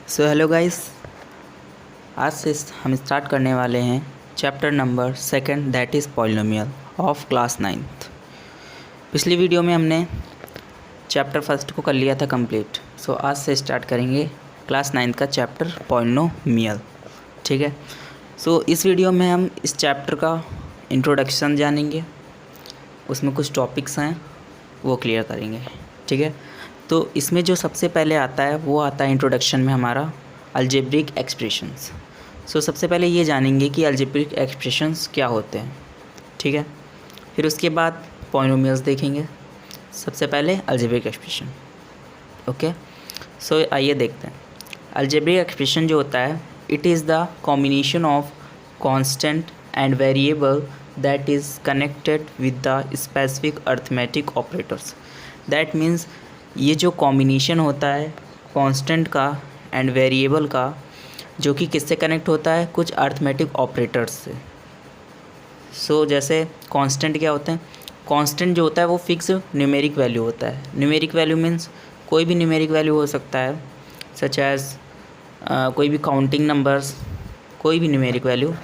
So hello guys, आज से हम स्टार्ट करने वाले हैं chapter number 2 that is polynomial of class 9th। पिछली वीडियो में हमने चैप्टर 1 को कर लिया था कंप्लीट। सो आज से स्टार्ट करेंगे क्लास 9th का चैप्टर पॉलिनोमियल। ठीक है। सो इस वीडियो में हम इस चैप्टर का इंट्रोडक्शन जानेंगे, उसमें कुछ टॉपिक्स हैं वो क्लियर करेंगे। ठीक है। तो इसमें जो सबसे पहले आता है वो आता है इंट्रोडक्शन में हमारा अलजेब्रिक एक्सप्रेशंस। सो सबसे पहले ये जानेंगे कि अलजेब्रिक एक्सप्रेशंस क्या होते हैं। ठीक है। फिर उसके बाद पॉलिनोमियल्स देखेंगे। सबसे पहले अलजेब्रिक एक्सप्रेशन। ओके। सो आइए देखते हैं। अलजेब्रिक एक्सप्रेशन जो होता है, it is the combination of constant and variable that is connected with the specific arithmetic operators. That means ये जो कॉम्बिनेशन होता है कांस्टेंट का एंड वेरिएबल का, जो कि किससे कनेक्ट होता है, कुछ अर्थमेटिक ऑपरेटर्स से। सो जैसे कांस्टेंट क्या होते हैं, कांस्टेंट जो होता है वो फिक्स न्यूमेरिक वैल्यू होता है। न्यूमेरिक वैल्यू मीन्स कोई भी न्यूमेरिक वैल्यू हो सकता है, सच एज कोई भी काउंटिंग नंबर्स, कोई भी न्यूमेरिक वैल्यू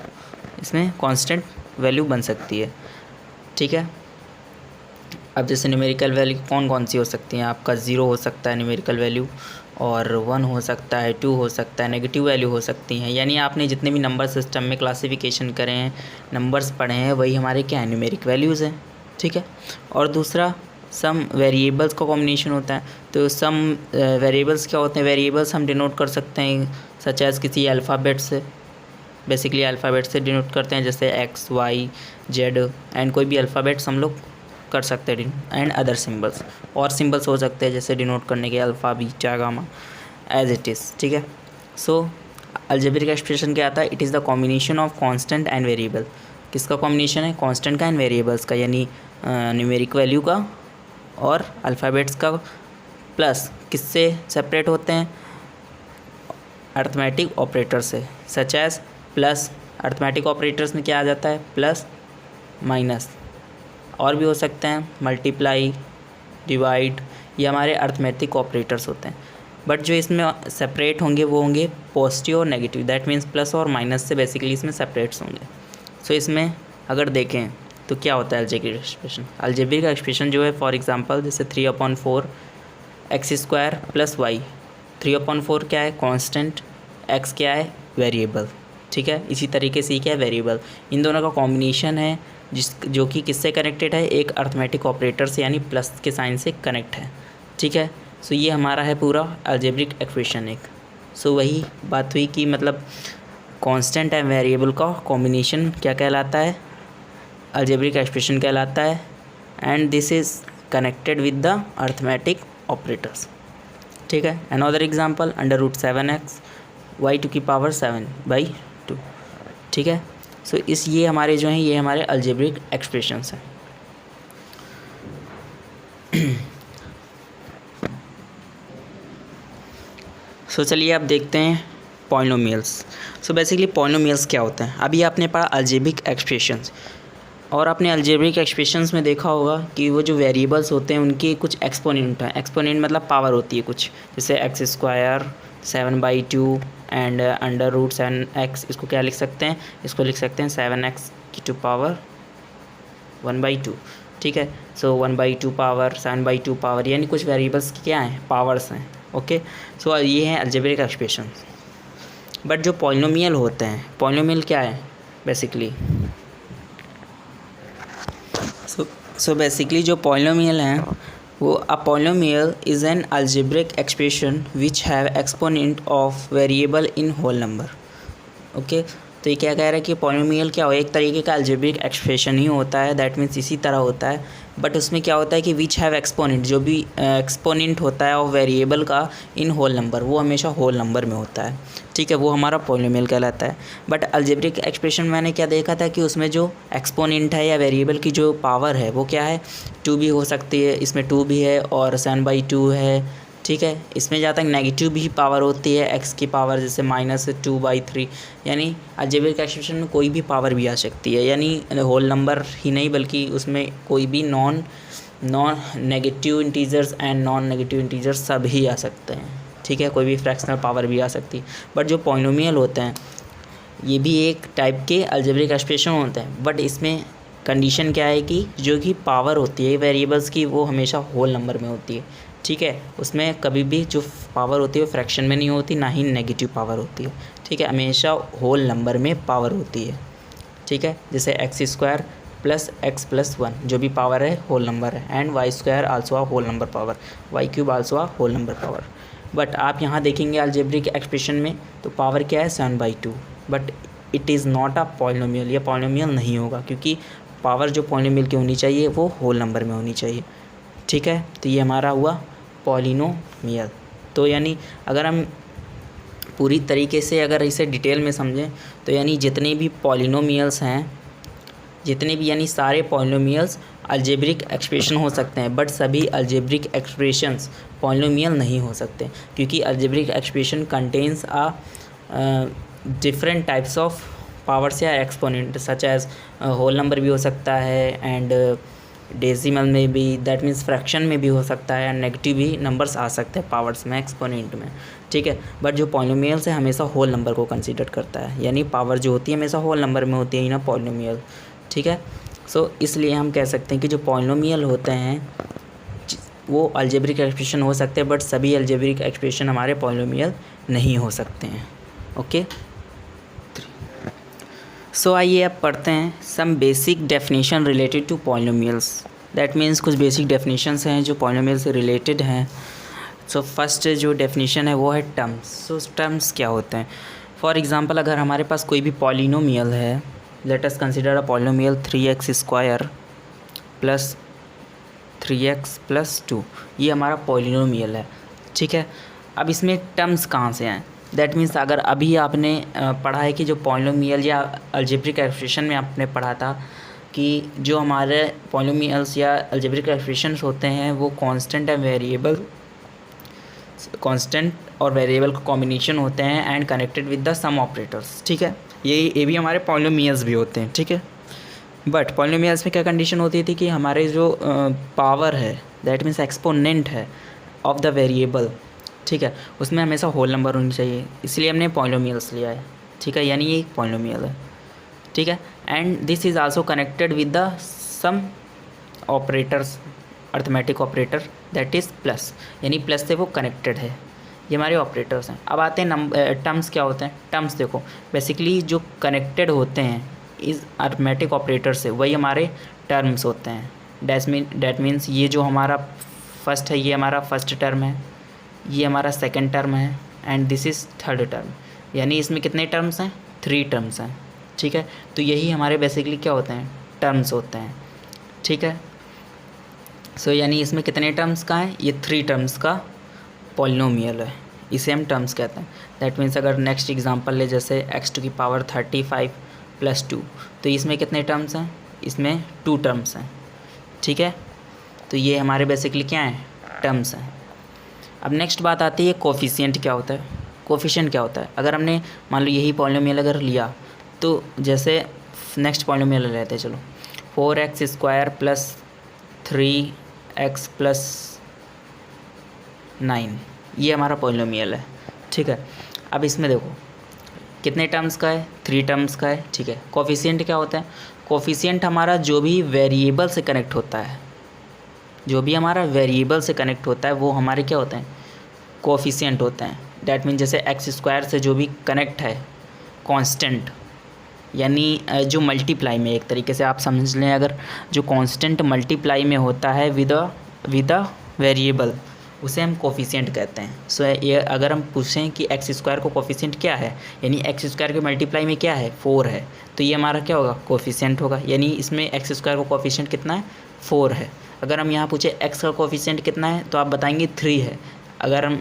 इसमें कांस्टेंट वैल्यू बन सकती है। ठीक है। अब जैसे न्यूमेरिकल वैल्यू कौन कौन सी हो सकती हैं, आपका 0 हो सकता है न्यूमेरिकल वैल्यू, और 1 हो सकता है, 2 हो सकता है, नेगेटिव वैल्यू हो सकती हैं। यानी आपने जितने भी नंबर सिस्टम में क्लासिफिकेशन करे हैं, नंबर्स पढ़े हैं, वही हमारे क्या है, न्यूमेरिक वैल्यूज़ हैं। ठीक है। और दूसरा सम वेरिएबल्स का कॉम्बिनेशन होता है। तो सम वेरिएबल्स क्या होते हैं, वेरिएबल्स हम डिनोट कर सकते हैं सच एज किसी अल्फ़ाबेट से, बेसिकली अल्फ़ाबेट से डिनोट करते हैं, जैसे एक्स, वाई, जेड एंड कोई भी अल्फ़ाबेट्स हम लोग कर सकते हैं एंड अदर सिंबल्स, और सिंबल्स हो सकते हैं जैसे डिनोट करने के alpha, beta, gamma as it is. ठीक है। सो अलजेब्रिक एक्सप्रेशन क्या आता है, it is the combination of constant and variable. किसका कॉम्बिनेशन है, कांस्टेंट का एंड वेरिएबल्स का, यानी न्यूमेरिक वैल्यू का और अल्फ़ाबेट्स का, प्लस किससे सेपरेट होते हैं, अर्थमेटिक ऑपरेटर से, such as plus. Arithmetic operators में क्या आ जाता है, प्लस, माइनस, और भी हो सकते हैं मल्टीप्लाई, डिवाइड, ये हमारे अर्थमेटिक ऑपरेटर्स होते हैं। बट जो इसमें सेपरेट होंगे वो होंगे पॉजिटिव और नेगेटिव, दैट मीन्स प्लस और माइनस से बेसिकली इसमें सेपरेट्स होंगे। सो इसमें अगर देखें तो क्या होता है अलजेब्रिक एक्सप्रेशन। अलजेब्रिक एक्सप्रेशन जो है, फॉर एग्जांपल जैसे 3/4 एक्स स्क्वायर प्लस वाई। 3/4 क्या है, कांस्टेंट, एक्स क्या है, वेरिएबल। ठीक है। इसी तरीके से क्या है, वेरिएबल। इन दोनों का कॉम्बिनेशन है जो कि किससे कनेक्टेड है, एक अर्थमेटिक ऑपरेटर से, यानी प्लस के साइन से कनेक्ट है। ठीक है। सो ये हमारा है पूरा अलजेब्रिक एक्सप्रेशन एक। सो वही बात हुई कि मतलब कांस्टेंट एंड वेरिएबल का कॉम्बिनेशन क्या कहलाता है, अलजेब्रिक एक्सप्रेशन कहलाता है, and this is connected with the arithmetic operators. ठीक है। अनदर एग्जांपल, √7x y⁴ ठीक है। सो ये हमारे जो हैं, ये हमारे अलजेब्रिक एक्सप्रेशंस हैं। सो चलिए अब देखते हैं पॉलिनोमियल्स। सो बेसिकली पॉलिनोमियल्स क्या होते हैं। अभी आपने पढ़ा अलजेब्रिक एक्सप्रेशंस, और आपने अलजेब्रिक एक्सप्रेशंस में देखा होगा कि वो जो वेरिएबल्स होते हैं उनके कुछ एक्सपोनेंट हैं। एक्सपोनेंट मतलब पावर होती है कुछ, जैसे x² 7/2 एंड √7x, इसको क्या लिख सकते हैं, इसको लिख सकते हैं 7x⁴ 1/2। ठीक है। सो 1/2 पावर, 7/2 पावर, यानी कुछ वेरिएबल्स की क्या हैं, पावर्स हैं। ओके। सो ये हैं अलजेब्रिक एक्सप्रेशन। बट जो पॉलिनोमियल होते हैं, पॉलिनोमियल क्या है बेसिकली, सो बेसिकली जो पॉलिनोमियल हैं वो, a polynomial is an algebraic expression which have exponent of variable in whole number. Okay. तो ये क्या कह रहा है कि पॉलिनोमियल क्या हो, एक तरीके का अलजेब्रिक एक्सप्रेशन ही होता है, दैट मीन्स इसी तरह होता है। बट उसमें क्या होता है कि विच हैव एक्सपोनेंट, जो भी एक्सपोनेंट होता है और वेरिएबल का इन होल नंबर, वो हमेशा होल नंबर में होता है। ठीक है। वो हमारा पॉलिनोमियल कहलाता है। बट अलजेब्रिक एक्सप्रेशन मैंने क्या देखा था कि उसमें जो एक्सपोनेंट है या वेरिएबल की जो पावर है वो क्या है, 2 भी हो सकती है, इसमें 2 भी है और 7/2 है। ठीक है। इसमें जहाँ तक नेगेटिव भी पावर होती है, x की पावर, जैसे -2/3, यानी अलजेब्रिक एक्सप्रेशन में कोई भी पावर भी आ सकती है, यानी होल नंबर ही नहीं बल्कि उसमें कोई भी non negative integers and non negative integers सब ही आ सकते हैं। ठीक है, कोई भी फ्रैक्शनल पावर भी आ सकती है। बट जो पॉलिनोमियल होते हैं ये भी एक टाइप के अलजेब्रिक एक्सप्रेशन होते हैं, बट इसमें कंडीशन क्या है कि जो कि पावर होती है वेरिएबल्स की वो हमेशा होल नंबर में होती है, ठीक है। उसमें कभी भी जो पावर होती है वो फ्रैक्शन में नहीं होती, ना ही नेगेटिव पावर होती है, ठीक है। हमेशा होल नंबर में पावर होती है, ठीक है। जैसे x² प्लस x प्लस 1 जो भी पावर है होल नंबर है, and y² also a whole number power, y³ also a whole number power. But आप यहाँ देखेंगे अलजेब्रिक एक्सप्रेशन में तो पावर क्या है 7/2, but it is not a polynomial, ये पॉलिनोमियल नहीं होगा क्योंकि पावर जो पॉलिनोमियल की होनी चाहिए वो होल नंबर में होनी चाहिए, ठीक है। तो ये हमारा हुआ पॉलिनोमियल। तो यानी अगर हम पूरी तरीके से अगर इसे डिटेल में समझें तो यानी जितने भी पॉलिनोमियल्स हैं, जितने भी यानी सारे पॉलिनोमियल्स अलजेब्रिक एक्सप्रेशन हो सकते हैं, बट सभी अलजेब्रिक एक्सप्रेशंस पॉलिनोमियल नहीं हो सकते क्योंकि algebraic expression contains a different types of powers या exponent, such as whole number भी हो सकता है एंड डेसिमल में भी, दैट मीन्स फ्रैक्शन में भी हो सकता है, नेगेटिव भी नंबर्स आ सकते हैं पावर्स में, एक्सपोनेंट में, ठीक है। बट जो पॉलिनोमियल है हमेशा होल नंबर को कंसीडर करता है, यानी पावर जो होती है हमेशा होल नंबर में होती है ना पॉलिनोमियल, ठीक है। सो इसलिए हम कह सकते हैं कि जो पॉलिनोमियल होते हैं वो अलजेब्रिक एक्सप्रेशन हो सकते हैं, बट सभी अलजेब्रिक एक्सप्रेशन हमारे पॉलिनोमियल नहीं हो सकते हैं, ओके। सो आइए अब पढ़ते हैं some basic definition related to polynomials, that means कुछ बेसिक डेफिनेशंस हैं जो पॉलिनोमियल से रिलेटेड हैं। सो फर्स्ट जो डेफिनेशन है वो है टर्म्स। सो टर्म्स क्या होते हैं? फॉर एग्जांपल अगर हमारे पास कोई भी पॉलिनोमियल है, let us consider a polynomial 3x² plus 3x plus 2, ये हमारा पॉलिनोमियल है, ठीक है। अब इसमें टर्म्स कहाँ से आए? दैट मीन्स अगर अभी आपने पढ़ा है कि जो पॉलिनोमियल या अलजेब्रिक एक्सप्रेशन में आपने पढ़ा था कि जो हमारे पॉलिनोमियल्स या अलजेब्रिक एक्सप्रेशंस होते हैं वो कांस्टेंट एंड वेरिएबल, कांस्टेंट और वेरिएबल का कॉम्बिनेशन होते हैं and connected with the some operators, ठीक है। ये भी हमारे पॉलिनोमियल्स भी होते हैं, ठीक है। बट पॉलिनोमियल्स में क्या कंडीशन होती थी कि हमारे जो पावर है दैट मीन्स एक्सपोनेंट है ऑफ द वेरिएबल, ठीक है, उसमें हमेशा होल नंबर होनी चाहिए, इसलिए हमने पॉलिनोमियल्स लिया है, ठीक है। यानी ये एक पॉलिनोमियल है, ठीक है। And this is also connected with the some operators, arithmetic operator that is plus, यानी प्लस से वो कनेक्टेड है, ये हमारे ऑपरेटर्स हैं। अब आते हैं टर्म्स क्या होते हैं? टर्म्स देखो बेसिकली जो कनेक्टेड होते हैं इस अर्थमेटिक ऑपरेटर से वही हमारे टर्म्स होते हैं। डैट मीन्स ये जो हमारा फर्स्ट है ये हमारा फर्स्ट टर्म है, ये हमारा सेकंड टर्म है and this is third term, यानी इसमें कितने टर्म्स हैं? 3 टर्म्स हैं, ठीक है। तो यही हमारे बेसिकली क्या होते हैं? टर्म्स होते हैं, ठीक है। सो यानी इसमें कितने टर्म्स का है? ये 3 टर्म्स का पॉलिनोमियल है, इसे हम टर्म्स कहते हैं। दैट मीन्स अगर नेक्स्ट एग्जांपल ले जैसे x⁵ 35 प्लस 2, तो इसमें कितने टर्म्स हैं? इसमें 2 टर्म्स हैं, ठीक है। तो ये हमारे बेसिकली क्या हैं? टर्म्स हैं। अब नेक्स्ट बात आती है कोफिशिएंट क्या होता है? कोफिशिएंट क्या होता है? अगर हमने मान लो यही पॉलिनोमियल अगर लिया तो जैसे नेक्स्ट पॉलिनोमियल लेते हैं, चलो 4x² प्लस 3x प्लस 9, ये हमारा पॉलिनोमियल है, ठीक है। अब इसमें देखो कितने टर्म्स का है? 3 टर्म्स का है, ठीक है। कोफिशिएंट क्या होता है? कोफिशिएंट हमारा जो भी वेरिएबल से कनेक्ट होता है, जो भी हमारा वेरिएबल से कनेक्ट होता है वो हमारे क्या होते हैं? कोफिशिएंट होते हैं। डैट मीन जैसे x² से जो भी कनेक्ट है कांस्टेंट, यानी जो मल्टीप्लाई में, एक तरीके से आप समझ लें अगर जो कांस्टेंट मल्टीप्लाई में होता है विद अ वेरिएबल, उसे हम कोफिशिएंट कहते हैं। सो ये अगर हम पूछें कि x² को कोफिशिएंट क्या है, यानी x² के मल्टीप्लाई में क्या है? 4 है, तो ये हमारा क्या होगा? कोफिशिएंट होगा। यानी इसमें x² को कोफिशिएंट कितना है? 4 है। अगर हम यहाँ पूछे x का कोफिशिएंट कितना है तो आप बताएंगे 3 है। अगर हम,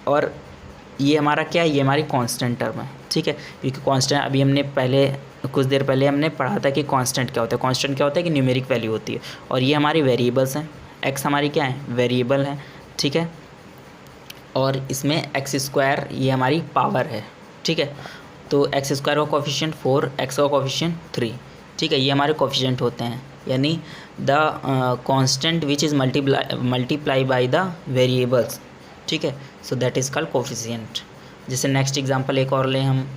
और ये हमारा क्या है? ये हमारी कांस्टेंट टर्म है, ठीक है। क्योंकि कांस्टेंट अभी हमने पहले कुछ देर पहले हमने पढ़ा था कि कांस्टेंट क्या होता है। कांस्टेंट क्या होता है? कि न्यूमेरिक वैल्यू होती है, और ये हमारी वेरिएबल्स हैं। x हमारी क्या है? वेरिएबल है, ठीक है। और इसमें x² ये हमारी पावर है, ठीक है। तो x² का कोफिशिएंट 4, x का कोफिशिएंट 3, ठीक है। ये हमारे कोफिशिएंट होते हैं, यानी the constant which is multiply by the variables, ठीक है। So that is called coefficient. जैसे नेक्स्ट एग्जांपल एक और लें हम,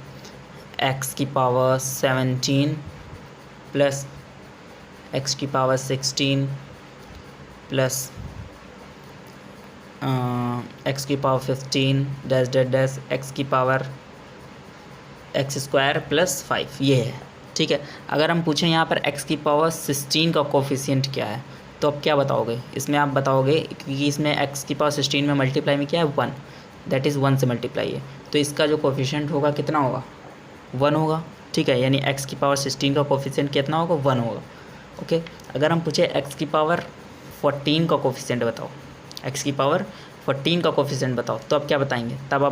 x की पावर 17 प्लस x की पावर 16 प्लस x की power 15 dash dash dash x की पावर x स्क्वायर प्लस 5, ये है, ठीक है। अगर हम पूछें यहाँ पर x की पावर 16 का कोफिशिएंट क्या है, तो अब क्या बताओगे इसमें? आप बताओगे क्योंकि इसमें x की पावर 16 में मल्टीप्लाई में क्या है 1, दैट इज़ 1 से मल्टीप्लाई है, तो इसका जो कोफिशिएंट होगा कितना होगा 1 होगा, ठीक है। यानी x की पावर 16 का कोफिशिएंट कितना होगा 1 होगा, ओके। अगर हम पूछे x की पावर 14 का कोफिशिएंट बताओ, x की पावर 14 का कोफिशिएंट बताओ, तो आप क्या बताएंगे? तब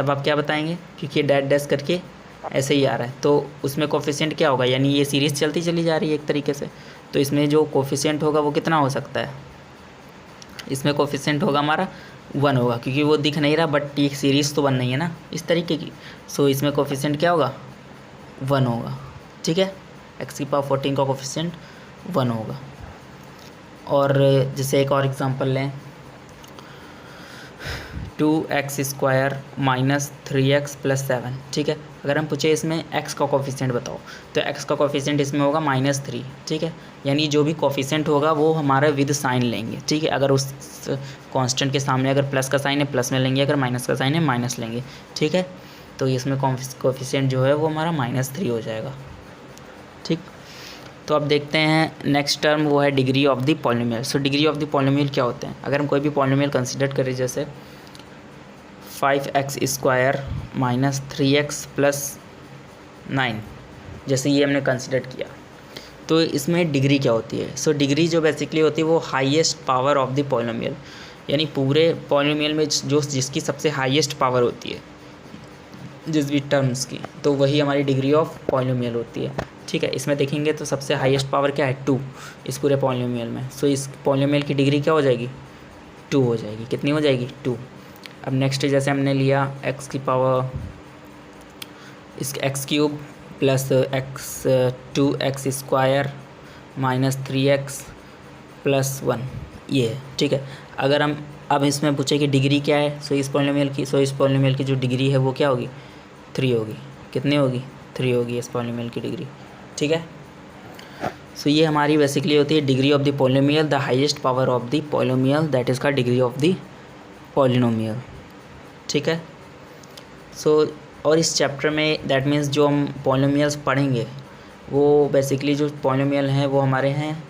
आप क्या बताएंगे क्योंकि डैश डैश करके ऐसे ही आ रहा है, तो उसमें कोफिशिएंट क्या होगा? यानी ये सीरीज़ चलती चली जा रही है एक तरीके से, तो इसमें जो कोफिशिएंट होगा वो कितना हो सकता है? इसमें कोफिशिएंट होगा हमारा 1 होगा, क्योंकि वो दिख नहीं रहा बट ये सीरीज़ तो 1 नहीं है ना इस तरीके की। सो इसमें कोफिशिएंट क्या होगा 1 होगा, ठीक है। x की पावर 14 का कोफिशिएंट 1 होगा। और जैसे एक और एग्जांपल लें, 2x square minus 3x plus 7, ठीक है। अगर हम पूछे इसमें x का कोफिशिएंट बताओ, तो x का कोफिशिएंट इसमें होगा -3, ठीक है। यानी जो भी कोफिशिएंट होगा वो हमारा विद साइन लेंगे, ठीक है। अगर उस कांस्टेंट के सामने अगर प्लस का साइन है प्लस में लेंगे, अगर माइनस का साइन है माइनस लेंगे, ठीक है। तो इसमें कोफिशिएंट जो है वो हमारा -3 हो जाएगा, ठीक। तो अब देखते हैं नेक्स्ट टर्म, वो है degree of the polynomial. So degree of the polynomial क्या होते हैं? अगर हम कोई भी पॉलिनोमियल कंसिडर करें, जैसे 5x square minus 3x plus 9, जैसे ये हमने कंसिडर किया, तो इसमें डिग्री क्या होती है? सो डिग्री जो बेसिकली होती है वो highest power of the polynomial, यानी पूरे पॉलिनोमियल में जिसकी सबसे हाईएस्ट पावर होती है जिस भी टर्म्स की, तो वही हमारी डिग्री ऑफ पॉलिनोमियल होती है, ठीक है। इसमें देखेंगे तो सबसे हाईएस्ट पावर क्या है 2 इस पूरे पॉलिनोमियल में। सो इस पॉलिनोमियल की डिग्री क्या हो जाएगी 2 हो जाएगी। कितनी हो जाएगी 2। अब नेक्स्ट जैसे हमने लिया x की पावर इस x cube plus x 2x square minus 3x plus 1, ये है, ठीक है। अगर हम अब इसमें पूछे कि डिग्री क्या है, सो इस पॉलिनोमियल की जो डिग्री है वो क्या होगी 3 होगी। कितनी होगी 3 होगी इस पॉलिनोमियल की डिग्री, ठीक है। सो ये हमारी बेसिकली होती है degree of the polynomial, the highest power of the polynomial, that is का डिग्री ऑफ द पॉलिनोमियल, ठीक है। सो और इस चैप्टर में दैट मीन्स जो हम पॉलिनोमियल्स पढ़ेंगे वो बेसिकली जो पॉलिनोमियल हैं वो हमारे हैं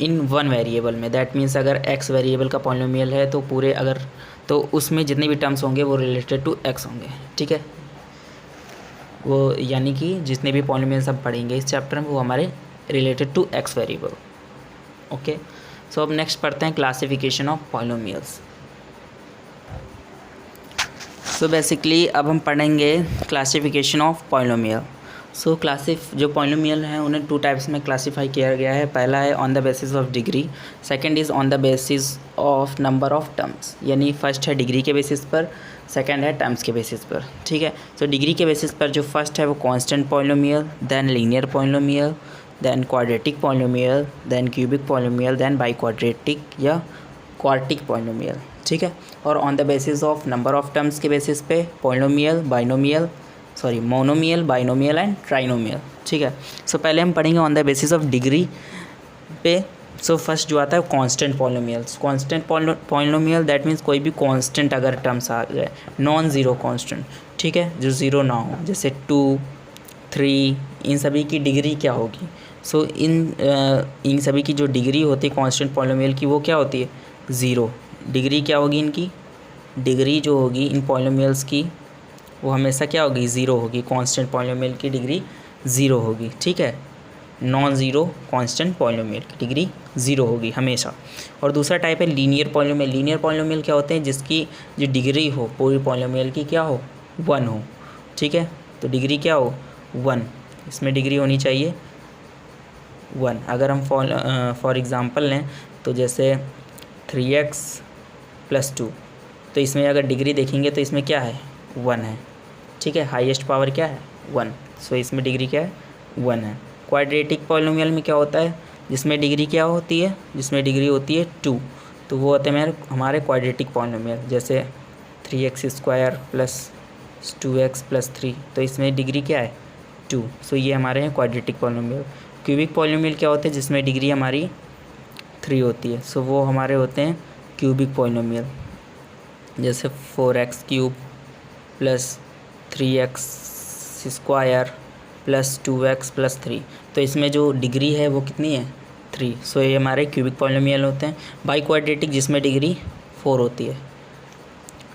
इन 1 वेरिएबल में। दैट मीन्स अगर x वेरिएबल का पॉलिनोमियल है तो पूरे अगर तो उसमें जितने भी टर्म्स होंगे वो रिलेटेड टू x होंगे, ठीक है। वो यानी कि जितने भी पॉलिनोमियल्स हम पढ़ेंगे इस चैप्टर में वो हमारे related to x variable, okay. So अब नेक्स्ट पढ़ते हैं classification of polynomials. So basically अब हम पढ़ेंगे क्लासिफिकेशन ऑफ पॉलिनोमियल। सो जो पॉलिनोमियल हैं उन्हें 2 टाइप्स में क्लासीफाई किया गया है। पहला है on the basis of degree, second is on the basis of number of terms, यानी फर्स्ट है डिग्री के बेसिस पर, सेकंड है टर्म्स के बेसिस पर, ठीक है। सो डिग्री के बेसिस पर जो फर्स्ट है वो constant polynomial, then linear polynomial, then quadratic polynomial, then cubic polynomial, then biquadratic या क्वार्टिक पॉलिनोमियल, ठीक है। और on the basis of number of terms के बेसिस पे मोनोमियल, बाइनोमियल एंड ट्राइनोमियल, ठीक है। सो पहले हम पढ़ेंगे on the basis of degree पे। सो फर्स्ट जो आता है constant polynomials. Constant polynomial that means कोई भी कांस्टेंट अगर टर्म्स आ जाए, नॉन ज़ीरो कांस्टेंट, ठीक है, जो ज़ीरो ना हो, जैसे 2, 3, इन सभी की डिग्री क्या होगी? सो इन सभी की जो डिग्री होती है कांस्टेंट पॉलिनोमियल की वो क्या होती है 0। डिग्री क्या होगी इनकी? डिग्री जो होगी इन पॉलिनोमियल्स की वो हमेशा क्या होगी 0 होगी। कांस्टेंट पॉलिनोमियल की डिग्री 0 होगी, ठीक है। नॉन ज़ीरो कांस्टेंट पॉलिनोमियल की डिग्री 0 होगी हमेशा। और दूसरा टाइप है लीनियर पॉलिनोमियल। लीनियर पॉलिनोमियल क्या होते हैं? जिसकी जो डिग्री हो पूरी पॉलिनोमियल की क्या हो 1 हो, ठीक है। तो डिग्री क्या हो 1, इसमें डिग्री होनी चाहिए 1। अगर हम फॉर एग्ज़ाम्पल लें तो जैसे 3x + 2, तो इसमें अगर डिग्री देखेंगे तो इसमें क्या है 1 है, ठीक है। हाईएस्ट पावर क्या है 1, सो इसमें डिग्री क्या है 1 है। क्वाड्रेटिक पॉलिनोमियल में क्या होता है? जिसमें डिग्री क्या होती है? जिसमें डिग्री होती है 2, तो वो होते हैं हमारे क्वाड्रेटिक पॉलिनोमियल, जैसे 3x² प्लस 2x प्लस 3, तो इसमें डिग्री क्या है 2, सो ये हमारे हैं क्वाड्रेटिक पॉलिनोमियल। क्यूबिक पॉलिनोमियल क्या होते हैं जिसमें डिग्री हमारी 3 होती है, सो वो हमारे होते हैं क्यूबिक पॉलिनोमियल, जैसे 4x³ plus 3x² plus 2x plus 3, तो इसमें जो डिग्री है वो कितनी है 3, सो ये हमारे क्यूबिक पॉलिनोमियल होते हैं। बाई क्वाड्रेटिक जिसमें डिग्री 4 होती है,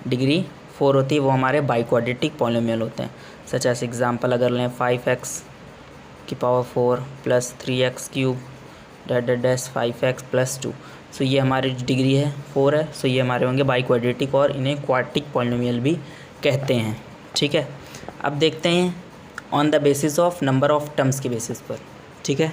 डिग्री 4 होती है, वो हमारे बाई क्वाड्रेटिक पॉलिनोमियल होते हैं। सच एस एग्जांपल अगर लें 5x⁴ plus 3x³ dash 5x plus 2, सो ये हमारी डिग्री है 4 है, सो ये हमारे होंगे बाई क्वाड्रेटिक और इन्हें क्वाड्रेटिक पॉलिनोमियल भी कहते हैं। ठीक है, अब देखते हैं on the basis of number of terms के बेसिस पर। ठीक है,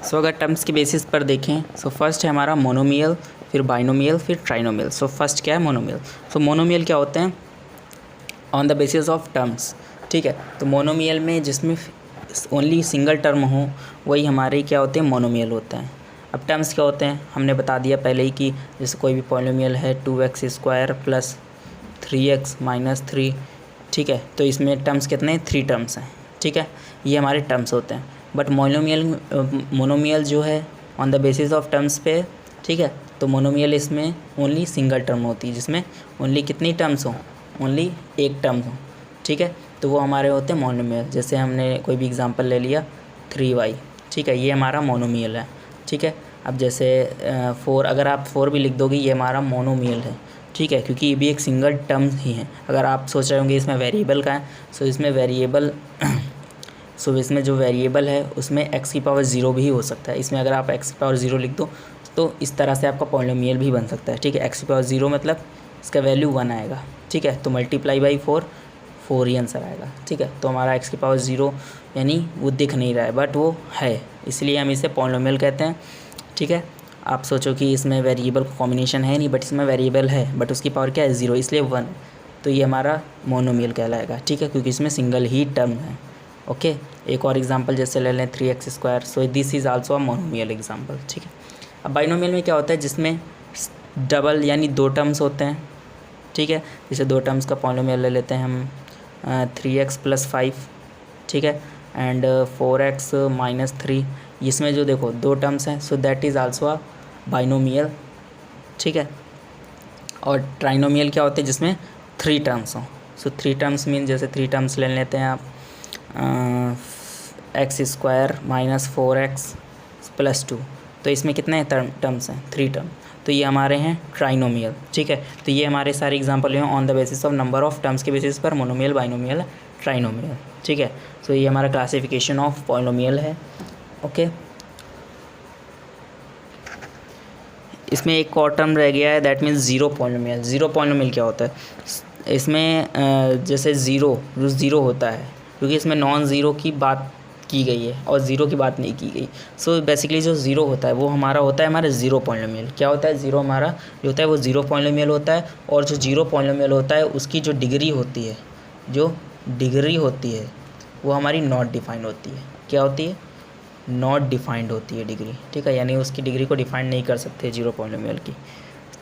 सो अगर टर्म्स के बेसिस पर देखें, सो फर्स्ट है हमारा मोनोमियल, फिर बाइनोमियल, फिर ट्राइनोमियल। सो फर्स्ट क्या है मोनोमियल। सो मोनोमियल क्या होते हैं on the basis of terms. ठीक है, तो मोनोमियल में जिसमें ओनली सिंगल टर्म हो वही हमारे क्या होते हैं मोनोमियल होते हैं। अब टर्म्स क्या होते हैं हमने बता दिया पहले ही कि जैसे कोई भी पॉलिनोमियल है 2x² प्लस 3x माइनस 3, ठीक है, तो इसमें टर्म्स कितने 3 टर्म्स हैं। ठीक है, ये हमारे टर्म्स होते हैं। बट मोनोमियल जो है on the basis of terms पे, ठीक है, तो मोनोमियल इसमें ओनली सिंगल टर्म होती है, जिसमें ओनली कितनी टर्म्स हो, ओनली एक टर्म हो। ठीक है, तो वो हमारे होते हैं मोनोमियल। जैसे हमने कोई भी एग्जांपल ले लिया 3y, ठीक है, ये हमारा मोनोमियल है। ठीक है, अब जैसे 4, अगर आप 4 भी लिख दोगे ये हमारा मोनोमियल है। ठीक है, क्योंकि ये भी एक सिंगल टर्म ही है। अगर आप सोच रहे होंगे इसमें वेरिएबल का है, सो इसमें वेरिएबल सो इसमें जो वेरिएबल है उसमें x⁴ भी हो सकता है। इसमें अगर आप x⁴ लिख दो तो इस तरह से आपका पॉलिनोमियल भी बन सकता है। ठीक है, x⁴ मतलब इसका वैल्यू 1 आएगा। ठीक है, तो मल्टीप्लाई बाई 4 ही आंसर आएगा। ठीक है, तो हमारा x⁴ यानी वो दिख नहीं रहा है बट वो है, इसलिए हम इसे पॉलिनोमियल कहते हैं। ठीक है, आप सोचो कि इसमें वेरिएबल का कॉम्बिनेशन है नहीं, बट इसमें वेरिएबल है, बट उसकी पावर क्या है 0, इसलिए 1, तो ये हमारा मोनोमियल कहलाएगा। ठीक है, क्योंकि इसमें सिंगल ही टर्म है। ओके, एक और एग्जांपल जैसे ले लें 3x², so this is also a monomial example. ठीक है, अब बाइनोमियल में क्या होता है जिसमें डबल यानी 2 टर्म्स होते हैं। ठीक है, जैसे 2 टर्म्स का पॉलिनोमियल ले लेते हैं हम 3x प्लस 5, ठीक है, एंड 4x माइनस 3, इसमें जो देखो 2 टर्म्स हैं, so that is also a binomial. ठीक है, और ट्राइनोमियल क्या होते हैं जिसमें 3 टर्म्स हों। सो 3 टर्म्स मीन जैसे 3 टर्म्स ले लेते हैं आप x² माइनस 4x प्लस 2, तो इसमें कितने टर्म्स हैं 3 टर्म, तो ये हमारे हैं ट्राइनोमियल। ठीक है, तो ये हमारे सारे एग्जांपल हैं on the basis of number of terms के बेसिस पर मोनोमियल, बाइनोमियल, ट्राइनोमियल। ठीक है, तो ये हमारा क्लासिफिकेशन ऑफ पॉलिनोमियल है। ओके, इसमें एक और टर्म रह गया है, that means zero polynomial. Zero polynomial क्या होता है, इसमें जैसे ज़ीरो होता है, क्योंकि इसमें नॉन ज़ीरो की बात की गई है और ज़ीरो की बात नहीं की गई। सो बेसिकली जो ज़ीरो होता है वो हमारा होता है हमारा ज़ीरो पॉलिनोमियल। क्या होता है ज़ीरो हमारा जो होता है वो ज़ीरो पॉलिनोमियल होता है, और जो ज़ीरो पॉलिनोमियल होता है उसकी जो डिग्री होती है, वो हमारी नॉट डिफाइंड होती है। क्या होती है, नॉट डिफाइंड होती है डिग्री। ठीक है, यानी उसकी डिग्री को डिफाइन नहीं कर सकते ज़ीरो पॉलिनोमियल की।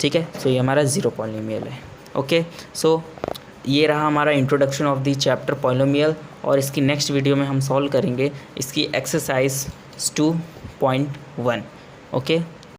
ठीक है, सो ये हमारा ज़ीरो पॉलिनोमियल है। ओके, सो ये रहा हमारा introduction of the chapter polynomial, और इसकी नेक्स्ट वीडियो में हम सॉल्व करेंगे इसकी एक्सरसाइज 2.1। ओके।